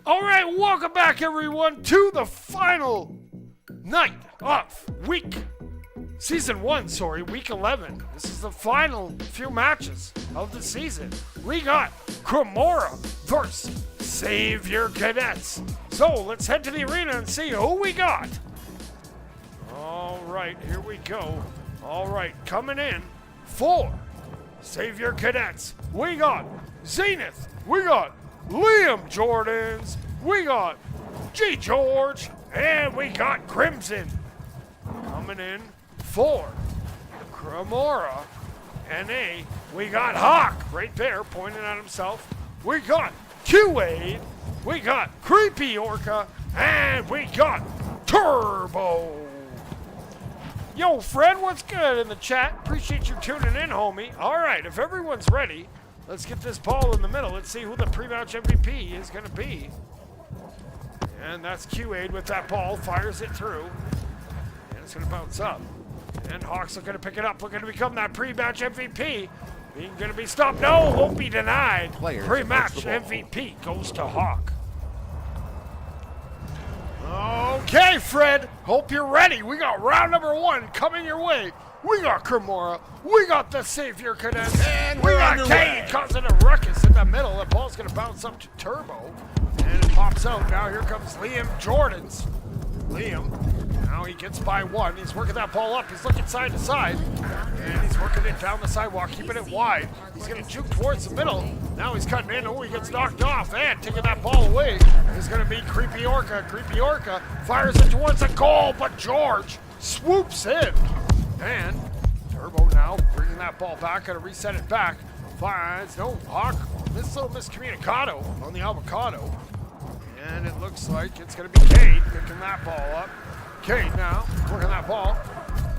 All right, welcome back, everyone, to the final night of Season 1, week 11. This is the final few matches of the season. We got Crimora versus Save Your Cadets. So let's head to the arena and see who we got. All right, here we go. All right, coming in for Save Your Cadets. We got Zenith. We got Liam Jordans. We got G. George. And we got Crimson. Coming in for Crimora. NA. We got Hawk right there pointing at himself. We got Q-Wade. We got Creepy Orca. And we got Turbo. Yo, Fred, what's good in the chat? Appreciate you tuning in, homie. All right, if everyone's ready, let's get this ball in the middle. Let's see who the pre-match MVP is going to be. And that's Q-Aid with that ball. Fires it through. And it's going to bounce up. And Hawk's looking to pick it up. Looking to become that pre-match MVP. Being going to be stopped. No, won't be denied. Pre-match MVP goes to Hawk. Okay, Fred. Hope you're ready. We got round number 1 coming your way. We got Crimora. We got the Savior Cadets. And we got Kane causing a ruckus in the middle. The ball's going to bounce up to Turbo. And it pops out. Now here comes Liam Jordans. Liam. Now he gets by 1. He's working that ball up. He's looking side to side. And he's working it down the sidewalk, keeping it wide. He's going to juke towards the middle. Now he's cutting in. Oh, he gets knocked off. And taking that ball away is going to be Creepy Orca. Creepy Orca fires it towards the goal, but George swoops in. And Turbo now bringing that ball back. Going to reset it back. Finds no Hawk. This little miscommunicado on the avocado. And it looks like it's going to be Cade picking that ball up. Cade now working that ball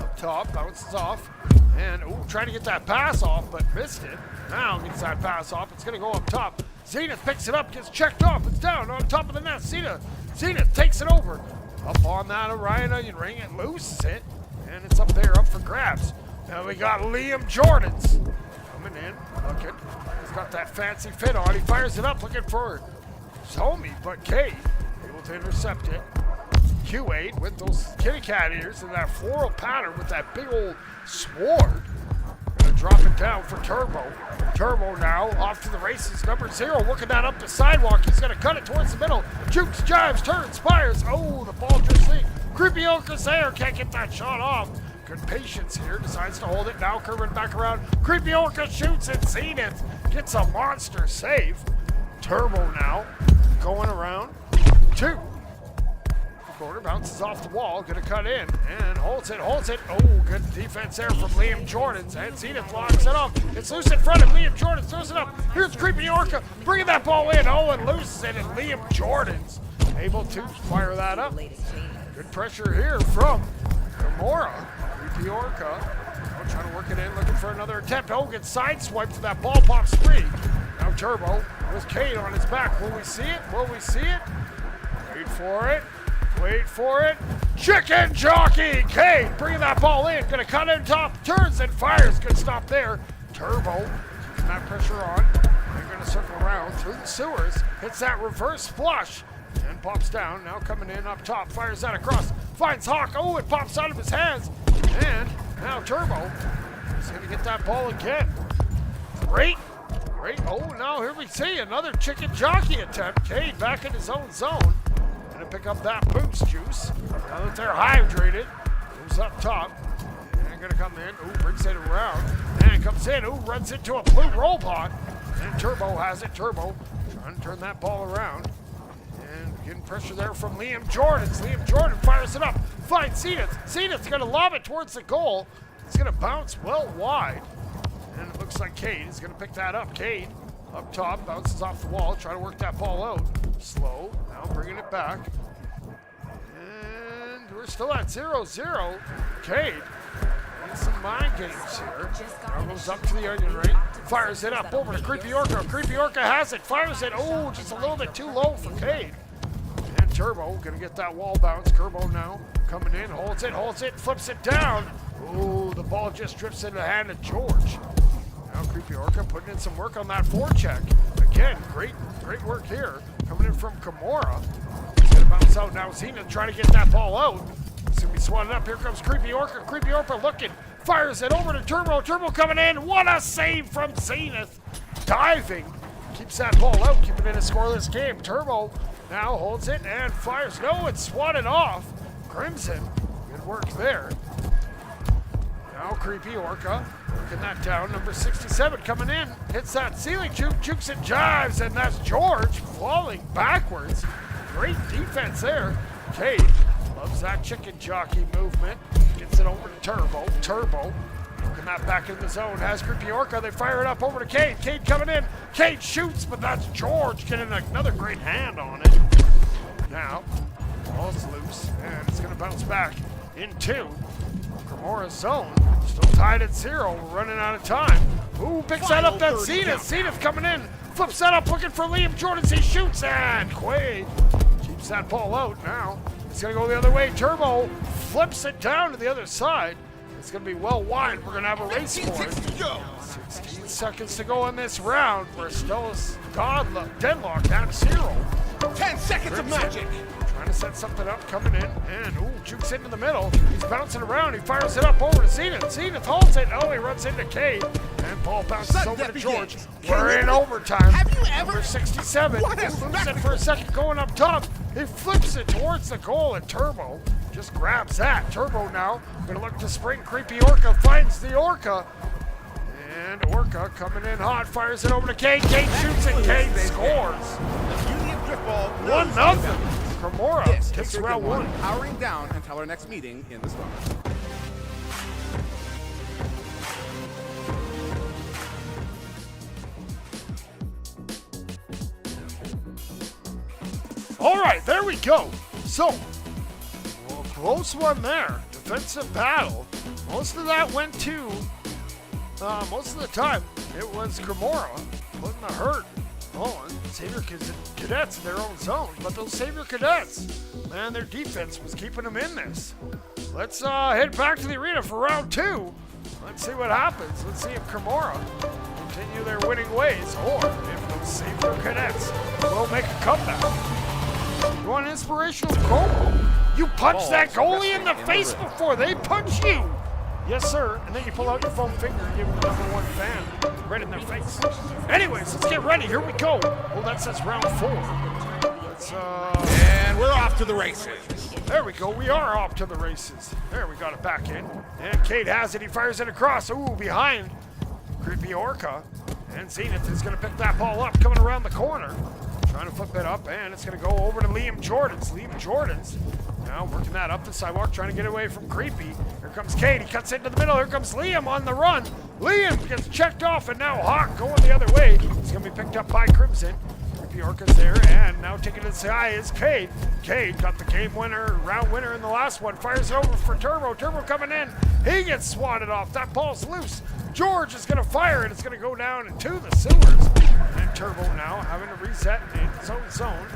up top, bounces off, and trying to get that pass off, but missed it. Now gets that pass off. It's going to go up top. Zenith picks it up, gets checked off. It's down on top of the net. Zenith takes it over. Up on that Orion onion ring and loses it, and it's up there, up for grabs. Now we got Liam Jordans coming in, looking. He's got that fancy fit on. He fires it up, looking for his homie, but Cade able to intercept it. Q-Wade with those kitty cat ears and that floral pattern with that big old sword. Gonna drop it down for Turbo. Turbo now off to the races. Number 0 working that up the sidewalk. He's gonna cut it towards the middle. Jukes, jives, turns, fires. Oh, the ball just leaked. Creepy Orca's there. Can't get that shot off. Good patience here. Decides to hold it. Now curving back around. Creepy Orca shoots it. Zenith gets a monster save. Turbo now going around. 2. Corner bounces off the wall, gonna cut in and holds it. Oh, good defense there from Liam Jordans, and Zenith locks it up. It's loose in front of Liam Jordans, throws it up. Here's Creepy Orca bringing that ball in. Oh, and loses it, and Liam Jordans able to fire that up. Good pressure here from Crimora. Creepy Orca trying to work it in, looking for another attempt. Oh, gets sideswiped, that ball pops free. Now Turbo with Cade on his back. Will we see it? Will we see it? Wait for it. Wait for it. Chicken jockey. Cade bringing that ball in. Gonna cut in top. Turns and fires. Good stop there. Turbo keeping that pressure on. They're gonna circle around through the sewers. Hits that reverse flush and pops down. Now coming in up top. Fires that across. Finds Hawk. Oh, it pops out of his hands. And now Turbo is gonna get that ball again. Great. Oh, now here we see another chicken jockey attempt. Cade back in his own zone. Gonna pick up that boost juice. Now that they're hydrated, moves up top. And gonna come in. Brings it around. And comes in. Runs into a blue robot. And Turbo has it. Turbo trying to turn that ball around. And getting pressure there from Liam Jordans. Liam Jordan fires it up. Finds Zenith. Zenith's gonna lob it towards the goal. It's gonna bounce well wide. And it looks like Cade is gonna pick that up. Cade up top, bounces off the wall, trying to work that ball out. Slow, now bringing it back. And we're still at 0-0. Cade needs some mind games here. Now goes up to the onion ring, fires it up over to Creepy Orca. Creepy Orca has it, fires it. Oh, just a little bit too low for Cade. And Turbo gonna get that wall bounce. Turbo now coming in, holds it, flips it down. Oh, the ball just drifts into the hand of George. Now Creepy Orca putting in some work on that forecheck. Again, great work here. coming in from Crimora. He's going to bounce out now. Zenith trying to get that ball out. It's going to be swatted up. Here comes Creepy Orca. Creepy Orca looking. Fires it over to Turbo. Turbo coming in. What a save from Zenith. Diving. Keeps that ball out. Keeping it a scoreless game. Turbo now holds it and fires. No, it's swatted off. Crimson. Good work there. Now Creepy Orca working that down. Number 67 coming in. Hits that ceiling juke. Jukes and jives. And that's George falling backwards. Great defense there. Cade loves that chicken jockey movement. Gets it over to Turbo. Turbo working that back in the zone. Has Creepy Orca. They fire it up over to Cade. Cade coming in. Cade shoots, but that's George getting another great hand on it. Now, ball's loose, and it's going to bounce back into Crimora's zone. Still tied at 0. We're running out of time. Ooh, picks that up. That's Zenith. Zenith coming in. Flips that up, looking for Liam Jordan. He shoots, and Quaid keeps that ball out. Now, it's going to go the other way. Turbo flips it down to the other side. It's going to be well wide. We're going to have a race for it. 16 seconds to go in this round. We're still deadlocked at 0. 10 seconds of magic. Trying to set something up, coming in, and jukes into the middle. He's bouncing around. He fires it up over to Zenith. Zenith holds it. Oh, he runs into Cade, and ball bounces over to George. We're in overtime. Have you ever? Number 67. Loses it for a second, going up top. He flips it towards the goal, and Turbo just grabs that. Turbo now going to look to spring. Creepy Orca finds the Orca. And Orca coming in hot, fires it over to Cade. Cade shoots and Cade scores. 1-0. Crimora takes round 1. Powering down until our next meeting in the storm. All right, there we go. So, well, close one there. Defensive battle. Most of that went to, most of the time, it was Crimora putting the hurt on Savior Cadets in their own zone. But those Savior Cadets, man, their defense was keeping them in this. Let's head back to the arena for round 2. Let's see what happens. Let's see if Crimora continue their winning ways or if those Savior Cadets will make a comeback. You want an inspirational quote? You punch that goalie in the face before they punch you. Yes, sir. And then you pull out your foam finger and give them the #1 fan right in their face. Anyways, let's get ready. Here we go. Oh, that says round 4. Let's, And we're off to the races. There we go. We are off to the races. There, we got it back in. And Cade has it. He fires it across. Ooh, behind Creepy Orca. And Zenith is going to pick that ball up coming around the corner. Trying to flip it up, and it's going to go over to Liam Jordan's. Liam Jordan's now working that up the sidewalk, trying to get away from Creepy. Here comes Cade. He cuts into the middle. Here comes Liam on the run. Liam gets checked off, and now Hawk going the other way. He's going to be picked up by Crimson. Creepy Orca's there, and now taking it to the sky is Cade. Cade got the game winner, round winner in the last one. Fires it over for Turbo. Turbo coming in. He gets swatted off. That ball's loose. George is going to fire it. It's going to go down into the sewers. And Turbo now having to reset in his own zone.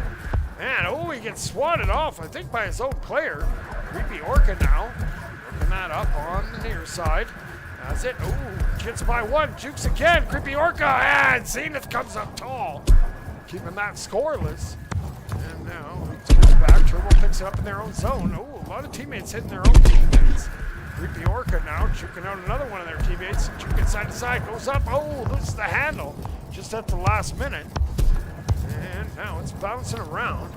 And he gets swatted off, I think, by his own player. Creepy Orca now looking that up on the near side. That's it. Gets by 1. Jukes again. Creepy Orca. And Zenith comes up tall, keeping that scoreless. And now he turns back. Turbo picks it up in their own zone. A lot of teammates hitting their own teammates. Creepy Orca now juking out another one of their teammates. Juking side to side. Goes up. Loses the handle just at the last minute. And now it's bouncing around.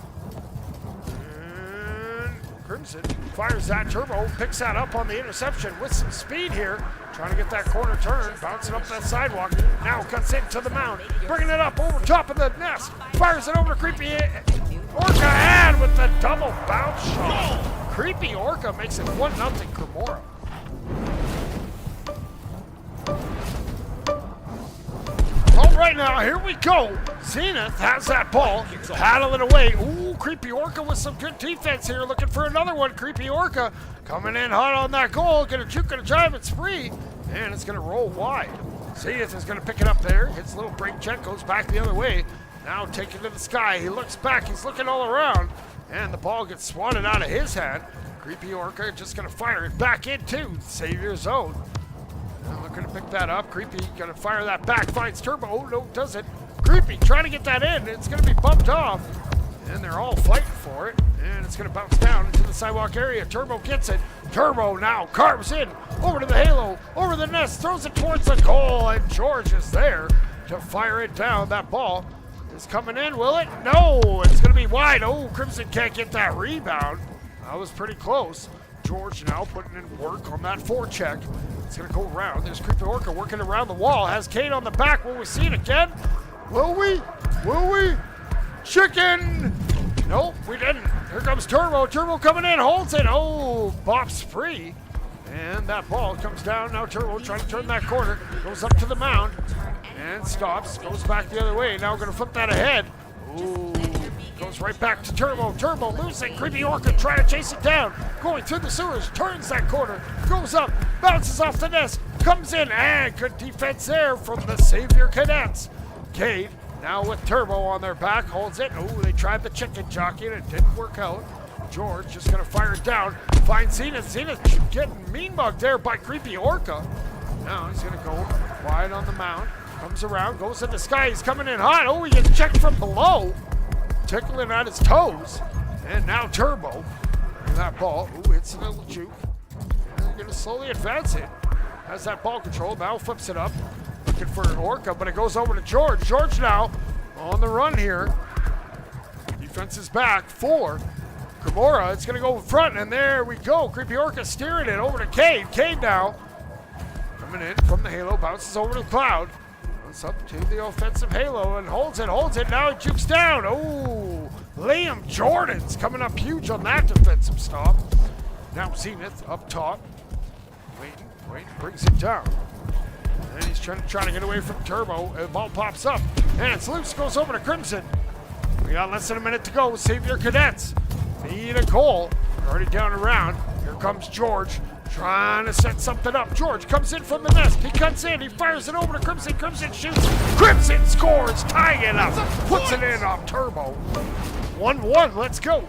And Crimson fires that. Turbo picks that up on the interception with some speed here. Trying to get that corner turn. Bouncing up that sidewalk. Now cuts into the mound. Bringing it up over top of the nest. Fires it over to Creepy Orca. And with the double bounce shot. Creepy Orca makes it 1-0 Crimora. All right, now here we go. Zenith has that ball, paddle it away. Creepy Orca with some good defense here, looking for another one. Creepy Orca coming in hot on that goal, gonna juke, gonna jive, it's free, and it's gonna roll wide. Zenith is gonna pick it up there, hits a little break check, goes back the other way. Now taking to the sky, he looks back, he's looking all around, and the ball gets swatted out of his hand. Creepy Orca just gonna fire it back into Savior zone. Looking to pick that up. Creepy gonna fire that back. Finds Turbo. No, doesn't. Creepy trying to get that in. It's going to be bumped off. And they're all fighting for it. And it's going to bounce down into the sidewalk area. Turbo gets it. Turbo now carves in. Over to the halo. Over the nest. Throws it towards the goal. And George is there to fire it down. That ball is coming in. Will it? No. It's going to be wide. Oh, Crimson can't get that rebound. That was pretty close. George now putting in work on that forecheck. It's going to go around. There's Creepy Orca working around the wall. Has Kate on the back. Will we see it again? Will we? Will we? Chicken! Nope, we didn't. Here comes Turbo. Turbo coming in, holds it. Oh, bops free. And that ball comes down. Now Turbo trying to turn that corner. Goes up to the mound and stops. Goes back the other way. Now going to flip that ahead. Ooh, goes right back to Turbo. Turbo losing. Creepy Orca trying to chase it down. Going through the sewers. Turns that corner. Goes up. Bounces off the nest. Comes in. And good defense there from the Savior Cadets. Cade now with Turbo on their back, holds it. Oh, they tried the chicken jockey and it didn't work out. George just gonna fire it down. Finds Zenith. Zenith getting mean mugged there by Creepy Orca. Now he's gonna go wide on the mound. Comes around, goes in the sky. He's coming in hot. Oh, he gets checked from below. Tickling at his toes. And now Turbo. And that ball, ooh, hits a little juke. And they're gonna slowly advance it. Has that ball control, now flips it up. Looking for Orca, but it goes over to George. George now on the run here. Defense is back for Crimora. It's going to go in front, and there we go. Creepy Orca steering it over to Cade. Cade now coming in from the halo, bounces over to the cloud. Runs up to the offensive halo and holds it. Now it jukes down. Oh, Liam Jordan's coming up huge on that defensive stop. Now Zenith up top. Waiting, brings it down. And he's trying to get away from Turbo. The ball pops up. And it's loose. Goes over to Crimson. We got less than a minute to go. Savior Cadets need a goal. Already down around. Here comes George. Trying to set something up. George comes in from the nest. He cuts in. He fires it over to Crimson. Crimson shoots. Crimson scores. Tying it up. Puts it in off Turbo. 1-1. Let's go.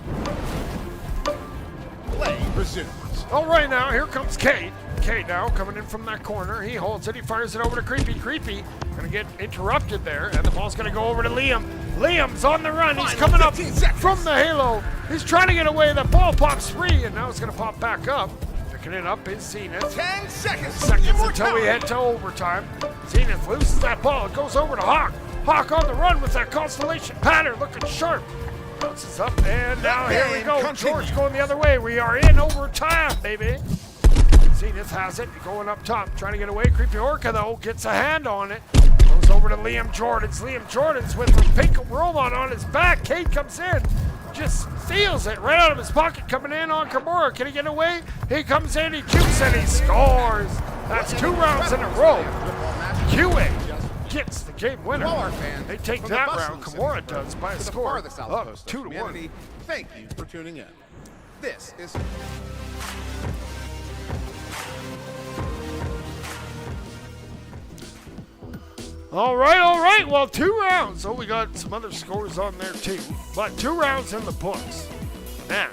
Play resumes. All right, now here comes Cade. Cade now coming in from that corner. He holds it. He fires it over to Creepy. Creepy going to get interrupted there, and the ball's going to go over to Liam. Liam's on the run. He's coming up from the halo. He's trying to get away. The ball pops free, and now it's going to pop back up. Picking it up is Zenith. 10 seconds. Seconds until we head to overtime. Zenith loses that ball. It goes over to Hawk. Hawk on the run with that constellation pattern looking sharp. Bounces up, and now here we go. George going the other way. We are in overtime, baby. Zenith has it, going up top, trying to get away. Creepy Orca, though, gets a hand on it. Goes over to Liam Jordan's. Liam Jordan's with the pink robot on his back. Cade comes in, just steals it right out of his pocket, coming in on Crimora. Can he get away? He comes in, he shoots, and he scores. That's 2 rounds in a row. QA gets the game winner. They take that round. Crimora does by a score of 2-1. Thank you for tuning in. This is... All right. Well, 2 rounds. Oh, we got some other scores on there, too. But 2 rounds in the books. Man,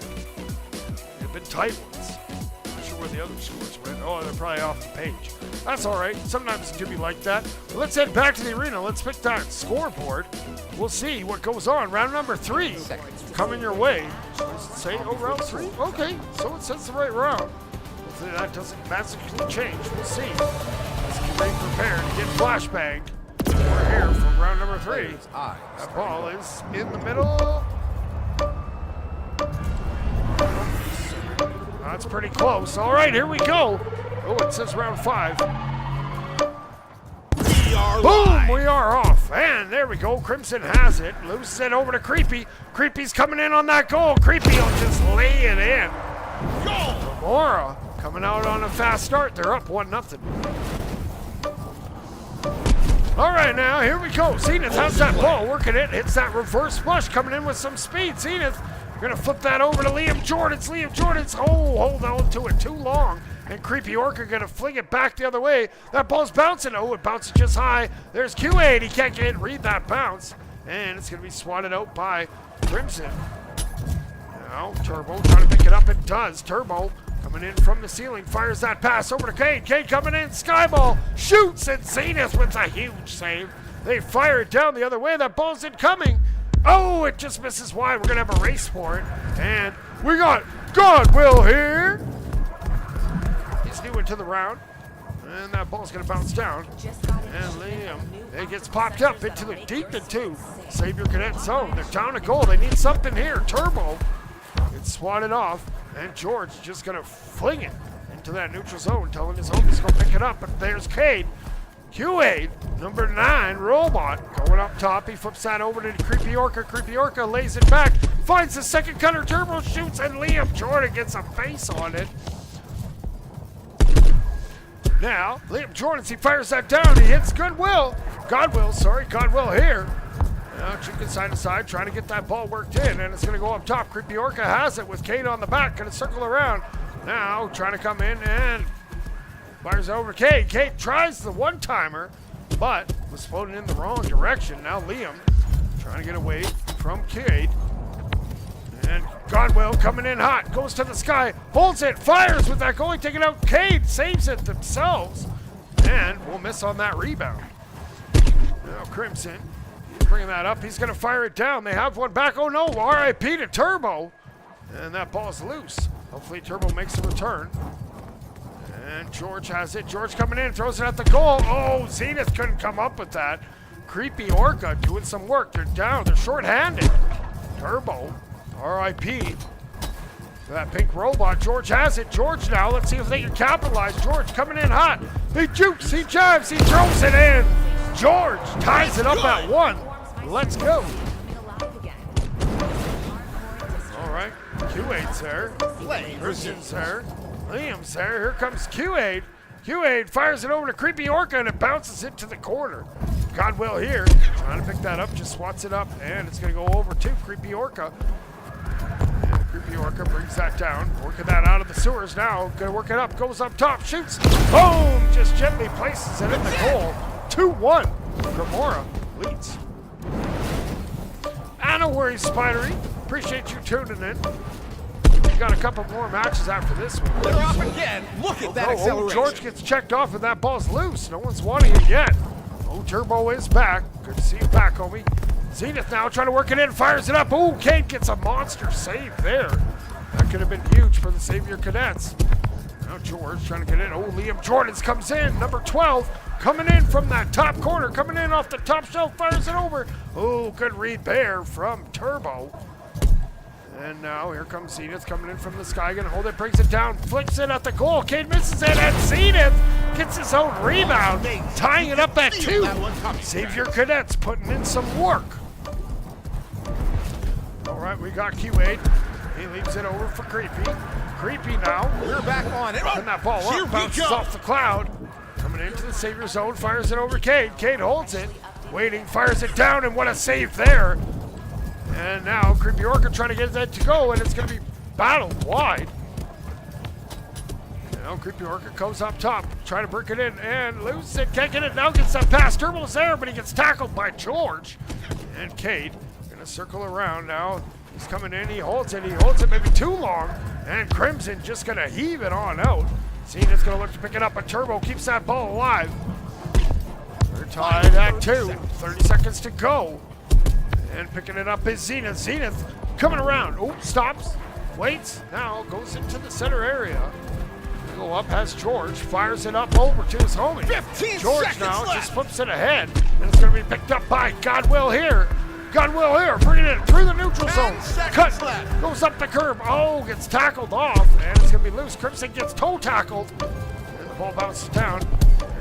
they've been tight ones. Not sure where the other scores went. Oh, they're probably off the page. That's all right. Sometimes it can be like that. But let's head back to the arena. Let's pick that scoreboard. We'll see what goes on. Round number 3 coming your way. Does it say, round 3? Okay, so it says the right round. Hopefully that doesn't magically change. We'll see. Let's get ready prepared to get flashbanged. We're here for round number 3. That ball is in the middle. That's pretty close. All right, here we go. Oh, it says round 5. Boom, we are off. And there we go. Crimson has it. Loses it over to Creepy. Creepy's coming in on that goal. Creepy will just lay it in. Crimora coming out on a fast start. They're up 1-0. All right, now, here we go. Zenith has that ball, working it. Hits that reverse flush, coming in with some speed. Zenith, going to flip that over to Liam Jordan's. Liam Jordan's, hold on to it too long. And Creepy Orca going to fling it back the other way. That ball's bouncing. Oh, it bounces just high. There's Q8. He can't read that bounce. And it's going to be swatted out by Crimson. Now, Turbo trying to pick it up. It does. Turbo coming in from the ceiling, fires that pass over to Cade. Cade coming in, skyball, shoots, and Zenith with a huge save. They fire it down the other way. That ball's incoming. Oh, it just misses wide. We're going to have a race for it. And we got Godwill here. He's new into the round. And that ball's going to bounce down. And Liam, it gets popped up into the deep into Savior Cadet zone. They're down a goal. They need something here. Turbo gets swatted off. And George just going to fling it into that neutral zone, telling his homies to go pick it up. But there's Cade. Q8, number 9, Robot, going up top. He flips that over to Creepy Orca. Creepy Orca lays it back, finds the second cutter, Turbo shoots, and Liam Jordan gets a face on it. Now, Liam Jordan, he fires that down. He hits Godwill here. Now, chicken side to side, trying to get that ball worked in, and it's going to go up top. Creepy Orca has it with Cade on the back, going to circle around. Now, trying to come in and fires over Cade. Cade tries the one-timer, but was floating in the wrong direction. Now Liam trying to get away from Cade. And Godwill coming in hot, goes to the sky, holds it, fires with that goalie taking out Cade, saves it themselves, and will miss on that rebound. Now Crimson, bringing that up, he's going to fire it down. They have one back. Oh no, RIP to Turbo, and that ball's loose. Hopefully Turbo makes a return. And George has it. George coming in, throws it at the goal. Oh, Zenith couldn't come up with that. Creepy Orca doing some work. They're down. They're short-handed. Turbo, RIP. That pink robot. George has it. George now. Let's see if they can capitalize. George coming in hot. He jukes. He jives. He throws it in. George ties it up at 1. Let's go. All right. Q8's there. Christian's there. Liam's there. Here comes Q8. Q8 fires it over to Creepy Orca and it bounces into the corner. Godwill here, trying to pick that up, just swats it up, and it's going to go over to Creepy Orca. And Creepy Orca brings that down, working that out of the sewers now. Going to work it up, goes up top, shoots, boom! Just gently places it in the goal. 2-1. Crimora leads. And no worries, Spidery. Appreciate you tuning in. Got a couple more matches after this one. They're off again. Look at that acceleration. George gets checked off and that ball's loose. No one's wanting it yet. Oh, Turbo is back. Good to see you back, homie. Zenith now trying to work it in, fires it up. Oh, Cade gets a monster save there. That could have been huge for the Savior Cadets. Now George trying to get in. Oh, Liam Jordans comes in. Number 12 coming in from that top corner. Coming in off the top shelf, fires it over. Oh, good read there from Turbo. And now here comes Zenith coming in from the sky, gonna hold it, brings it down, flicks it at the goal. Cade misses it, and Zenith gets his own rebound, tying it up at 2. Savior Cadets putting in some work. All right, we got Q8. He leaves it over for Creepy. Creepy now. We're back on it. Putting that ball up, bounces off the cloud. Coming into the Savior zone, fires it over Cade. Cade holds it, waiting, fires it down, and what a save there. And now Creepy Orca trying to get that to go, and it's going to be battled wide. Now Creepy Orca goes up top, trying to break it in, and loses it, can't get it, now gets that pass. Turbo's there, but he gets tackled by George. And Cade going to circle around now. He's coming in, he holds it maybe too long, and Crimson just going to heave it on out. Zenith's going to look to pick it up, but Turbo keeps that ball alive. They're tied at 2, 30 seconds to go. And picking it up is Zenith. Zenith coming around. Oh, stops, waits, now goes into the center area. Go up, has George, fires it up over to his homie. George now just flips it ahead, and it's going to be picked up by Godwill here. Godwill here, bringing it through the neutral zone. Cut, goes up the curb. Oh, gets tackled off, and it's going to be loose. Crimson gets toe tackled, and the ball bounces down.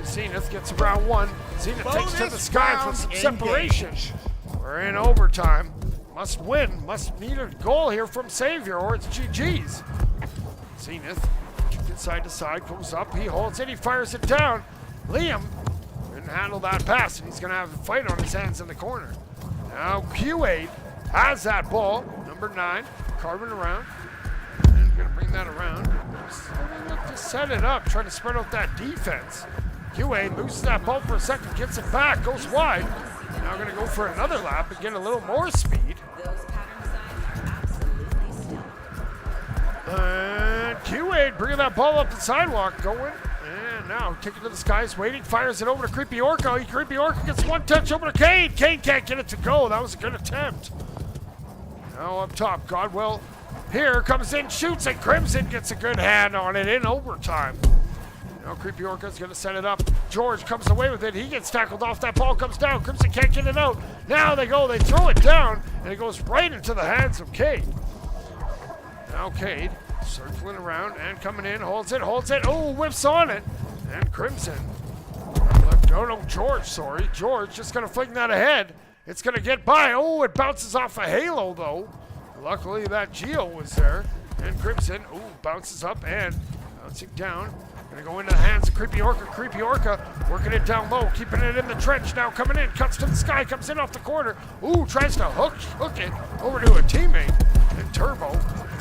Zenith gets around 1. Zenith takes to the sky for some separation. We're in overtime. Must win. Must need a goal here from Savior, or it's GG's. Zenith, side to side, goes up. He holds it. He fires it down. Liam didn't handle that pass, and he's going to have a fight on his hands in the corner. Now Q8 has that ball. Number 9, carving around. And going to bring that around. Look to set it up, trying to spread out that defense. Q8 loses that ball for a second, gets it back, goes wide. Now going to go for another lap and get a little more speed. And Q8 bringing that ball up the sidewalk, going. And now, kick it to the skies, waiting, fires it over to Creepy Orca. Creepy Orca gets one touch over to Cade. Cade can't get it to go. That was a good attempt. Now up top, Godwell here comes in, shoots, and Crimson gets a good hand on it in overtime. Now Creepy Orca's going to set it up. George comes away with it. He gets tackled off. That ball comes down. Crimson can't get it out. Now they throw it down, and it goes right into the hands of Cade. Now Cade circling around and coming in, holds it. Oh, whips on it. And Crimson. No, George, sorry. George just going to fling that ahead. It's going to get by. Oh, it bounces off a halo, though. Luckily, that Geo was there. And Crimson, bounces up and bouncing down. Going to go into the hands of Creepy Orca. Creepy Orca working it down low, keeping it in the trench. Now coming in, cuts to the sky, comes in off the corner. Tries to hook it over to a teammate. And Turbo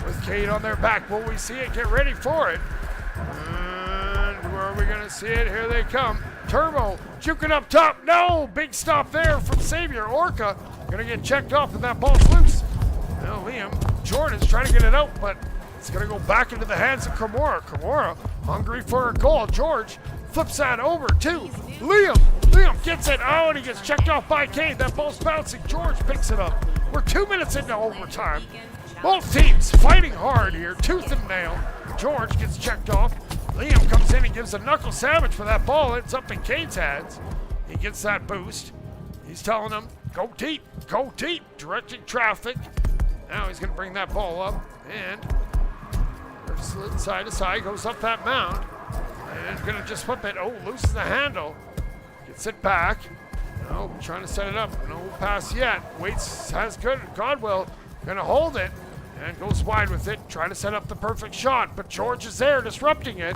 with Cade on their back. Will we see it? Get ready for it. And where are we going to see it? Here they come. Turbo juking up top. No! Big stop there from Savior. Orca going to get checked off, and that ball's loose. Now Liam Jordan's trying to get it out, but it's going to go back into the hands of Crimora. Crimora hungry for a goal. George flips that over to Liam. Liam gets it. And he gets checked off by Cade. That ball's bouncing. George picks it up. We're 2 minutes into overtime. Both teams fighting hard here, tooth and nail. George gets checked off. Liam comes in and gives a knuckle sandwich for that ball. It's up in Cade's hands. He gets that boost. He's telling him, go deep, directing traffic. Now he's going to bring that ball up and slid side to side, goes up that mound. And going to just flip it. Loses the handle. Gets it back. Trying to set it up. No pass yet. Waits, has good. Godwell going to hold it and goes wide with it. Trying to set up the perfect shot, but George is there disrupting it.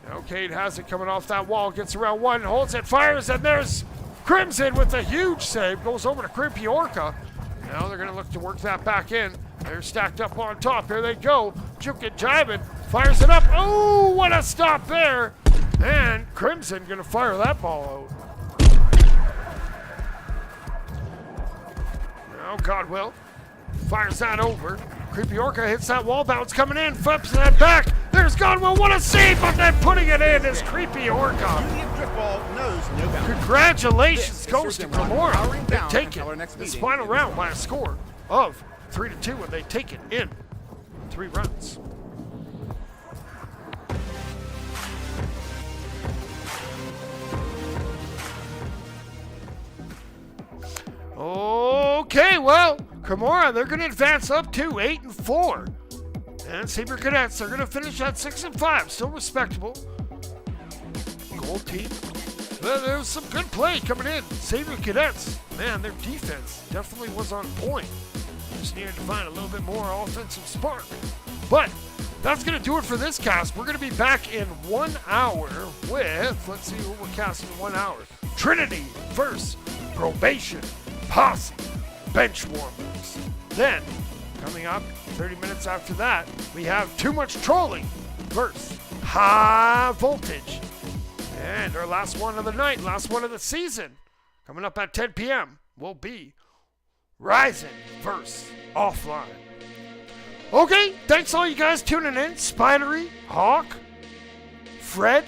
Now Cade has it coming off that wall. Gets around one, holds it, fires, and there's Crimson with a huge save. Goes over to Creepy Orca. Now they're going to look to work that back in. They're stacked up on top. Here they go. Juke it, jiving. Fires it up. Oh, what a stop there. And Crimson going to fire that ball out. Now Godwell fires that over. Creepy Orca hits that wall bounce coming in. Flips that back. There's Godwell. What a save, but then putting it in is Creepy Orca. Congratulations goes to Crimora. They take it this final round by a score of 3-2, and they take it in 3 runs. Okay, well, Crimora, they're going to advance up to 8-4. And Saber Cadets, they're going to finish at 6-5. Still respectable. Gold team. Well, there was some good play coming in. Saber Cadets, man, their defense definitely was on point. Just needed to find a little bit more offensive spark. But that's going to do it for this cast. We're going to be back in 1 hour with, let's see what we're casting in 1 hour. Trinity versus Probation, Posse, Benchwarmers. Then, coming up 30 minutes after that, we have Too Much Trolling versus High Voltage. And our last one of the night, last one of the season, coming up at 10 p.m. will be Ryzen versus Offline. Okay, thanks all you guys tuning in. Spidery, Hawk, Fred.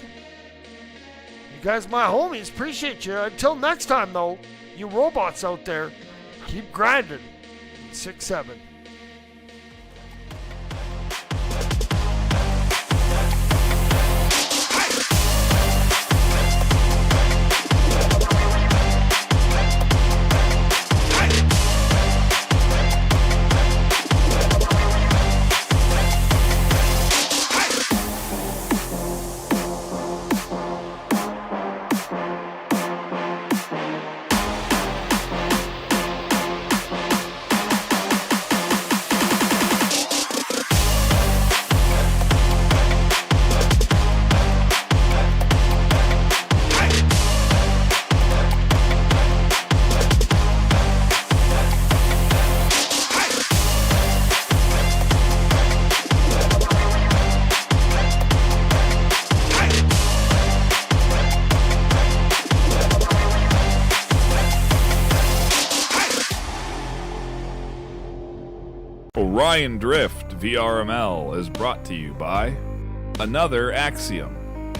You guys my homies, appreciate you. Until next time though, you robots out there, keep grinding. 6-7. Orion Drift VRML is brought to you by Another Axiom.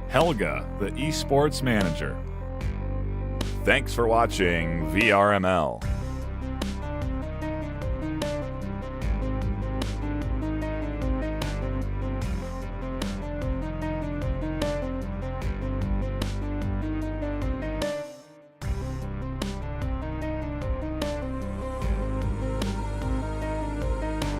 Helga, the esports manager. Thanks for watching VRML.